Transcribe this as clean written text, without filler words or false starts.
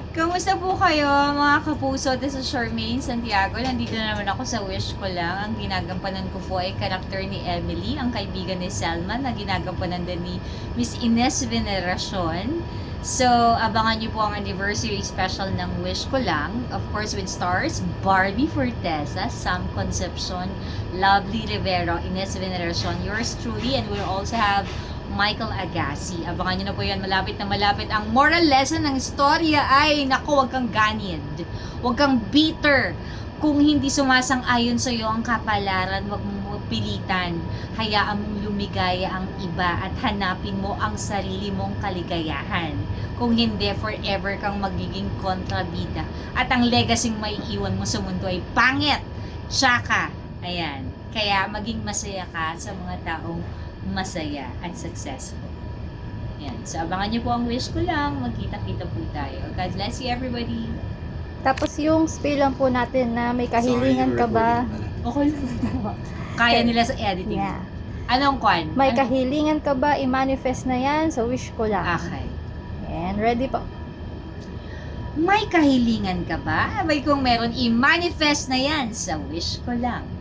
Kamusta po kayo mga kapuso? This is Charmaine Santiago. Nandito na naman ako sa Wish Ko Lang. Ang ginagampanan ko po ay karakter ni Emily, ang kaibigan ni Selma, na ginagampanan din ni Miss Ines Veneracion. So, abangan niyo po ang anniversary special ng Wish Ko Lang. Of course, with stars, Barbie Forteza, Sam Concepcion, Lovely Rivero, Ines Veneracion, yours truly, and we'll also have Michael Agassi. Abangan nyo na po yan, malapit na malapit. Ang moral lesson ng istorya ay, naku, huwag kang ganid. Huwag kang bitter. Kung hindi sumasang-ayon sa iyo ang kapalaran, huwag mong pilitan. Hayaan mong lumigaya ang iba at hanapin mo ang sarili mong kaligayahan. Kung hindi, forever kang magiging kontrabida. At ang legacy may iwan mo sa mundo ay pangit. Tsaka, ayan. Kaya maging masaya ka sa mga taong masaya at successful. Yan. So, abangan niyo po ang Wish Ko Lang. Magkita-kita po tayo. God bless you, everybody. Tapos yung spill lang po natin na may kahilingan ka ba? Okay lang. Kaya nila sa editing. Yeah. Anong kwan? May kahilingan ka ba? I-manifest na yan sa Wish Ko Lang. Okay. And ready po. May kahilingan ka ba? Abay kung meron, i-manifest na yan sa Wish Ko Lang.